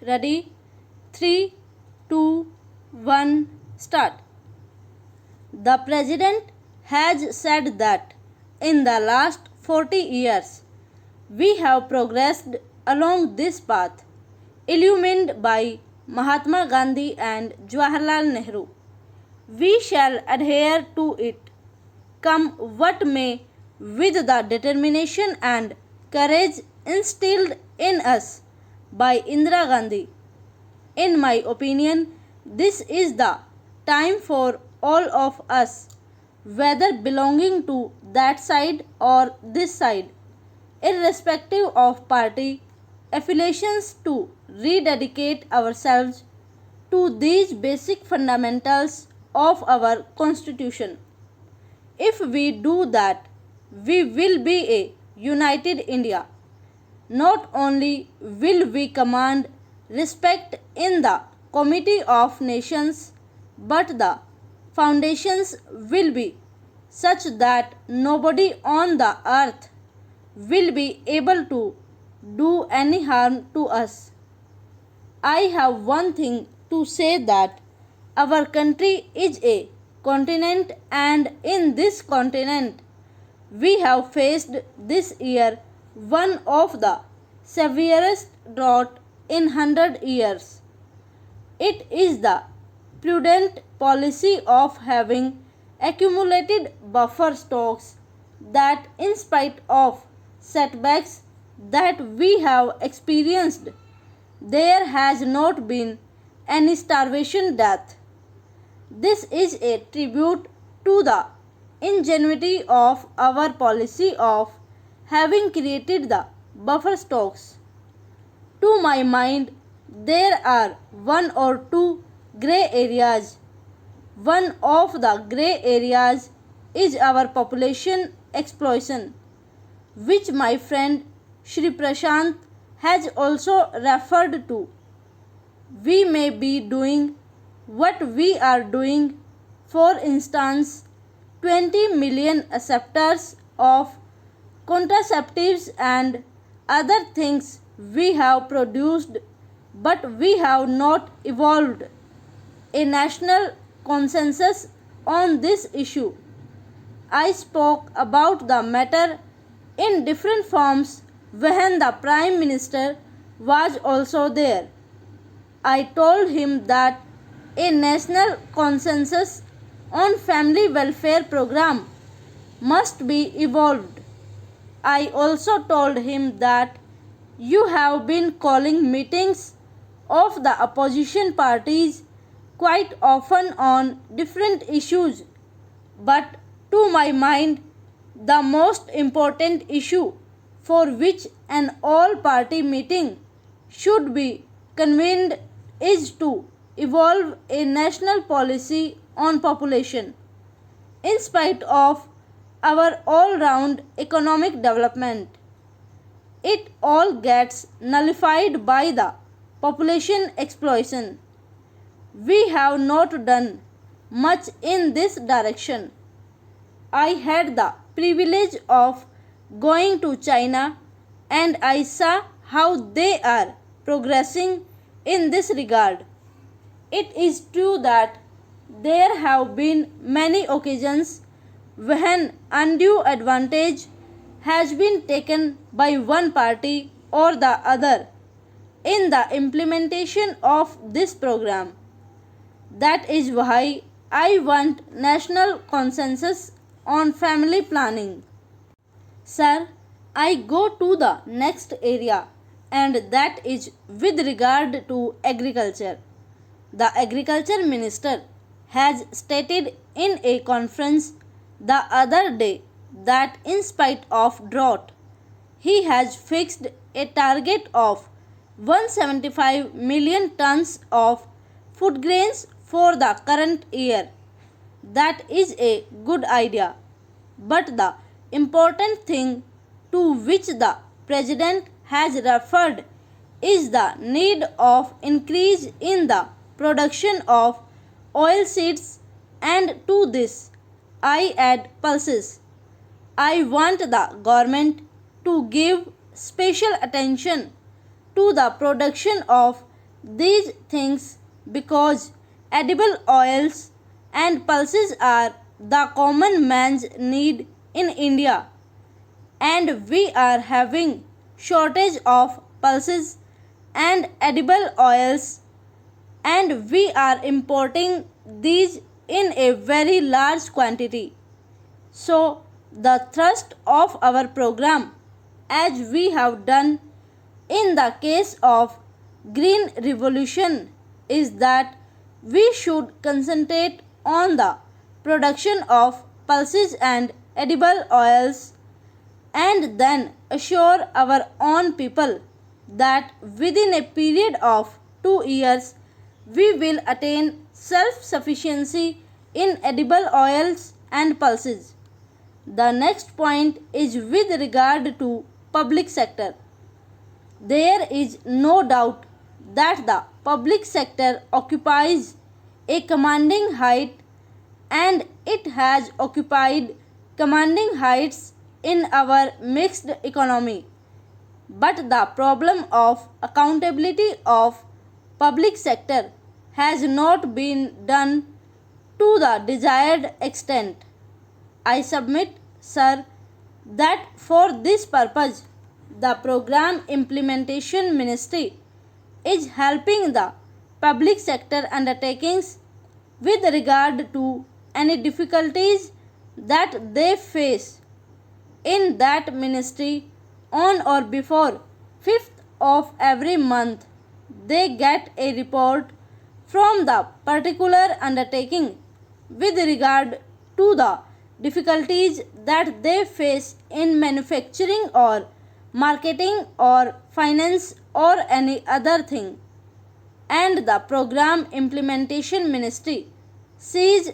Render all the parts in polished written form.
Ready? 3, 2, 1, start. The President has said that in the last 40 years we have progressed along this path illumined by Mahatma Gandhi and Jawaharlal Nehru. We shall adhere to it, come what may, with the determination and courage instilled in us by Indira Gandhi. In my opinion, this is the time for all of us, whether belonging to that side or this side, irrespective of party affiliations, to rededicate ourselves to these basic fundamentals of our Constitution. If we do that, we will be a united India. Not only will we command respect in the Committee of Nations, but the foundations will be such that nobody on the earth will be able to do any harm to us. I have one thing to say, that our country is a continent, and in this continent we have faced this year one of the severest drought in 100 years. It is the prudent policy of having accumulated buffer stocks that, in spite of setbacks that we have experienced, there has not been any starvation death. This is a tribute to the ingenuity of our policy of having created the buffer stocks. To my mind, there are one or two grey areas. One of the grey areas is our population explosion, which my friend Shri Prashant has also referred to. We may be doing what we are doing, for instance, 20 million acceptors of contraceptives and other things we have produced, but we have not evolved a national consensus on this issue. I spoke about the matter in different forms when the Prime Minister was also there. I told him that a national consensus on family welfare program must be evolved. I also told him that you have been calling meetings of the opposition parties quite often on different issues, but to my mind, the most important issue for which an all party meeting should be convened is to evolve a national policy on population. In spite of our all round economic development, it all gets nullified by the population explosion. We have not done much in this direction. I had the privilege of going to China, and I saw how they are progressing in this regard. It is true that there have been many occasions when undue advantage has been taken by one party or the other in the implementation of this program. That is why I want national consensus on family planning. Sir, I go to the next area, and that is with regard to agriculture. The agriculture minister has stated in a conference the other day that in spite of drought, he has fixed a target of 175 million tons of food grains for the current year. That is a good idea. But the important thing to which the President has referred is the need of increase in the production of oilseeds, and to this I add pulses. I want the government to give special attention to the production of these things because edible oils and pulses are the common man's need in India, and we are having shortage of pulses and edible oils, and we are importing these in a very large quantity. So, the thrust of our program, as we have done in the case of Green Revolution, is that we should concentrate on the production of pulses and edible oils, and then assure our own people that within a period of 2 years we will attain self sufficiency in edible oils and pulses. The next point is with regard to public sector. There is no doubt that the public sector occupies a commanding height, and it has occupied commanding heights in our mixed economy. But the problem of accountability of public sector has not been done to the desired extent. I submit, sir, that for this purpose the Program Implementation Ministry is helping the public sector undertakings with regard to any difficulties that they face. In that ministry, on or before 5th of every month, they get a report from the particular undertaking with regard to the difficulties that they face in manufacturing or marketing or finance or any other thing, and the Program Implementation Ministry sees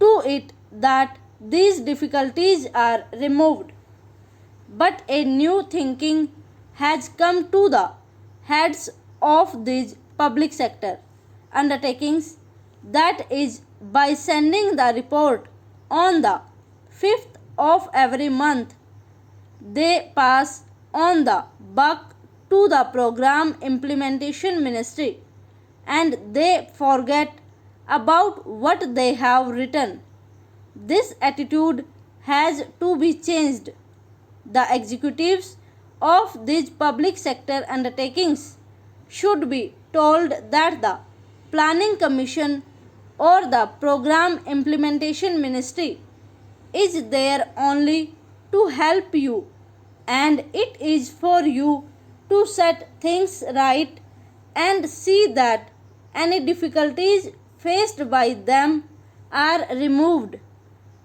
to it that these difficulties are removed. But a new thinking has come to the heads of these public sector undertakings, that is, by sending the report on the 5th of every month, they pass on the buck to the Program Implementation Ministry, and they forget about what they have written. This attitude has to be changed. The executives of these public sector undertakings should be told that the Planning Commission or the Program Implementation Ministry is there only to help you, and it is for you to set things right and see that any difficulties faced by them are removed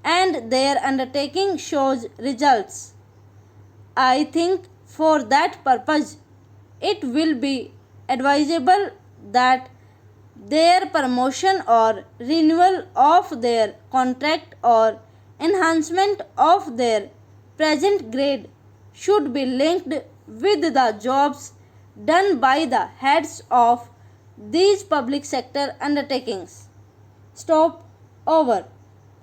and their undertaking shows results. I think for that purpose it will be advisable that their promotion or renewal of their contract or enhancement of their present grade should be linked with the jobs done by the heads of these public sector undertakings. Stop. Over.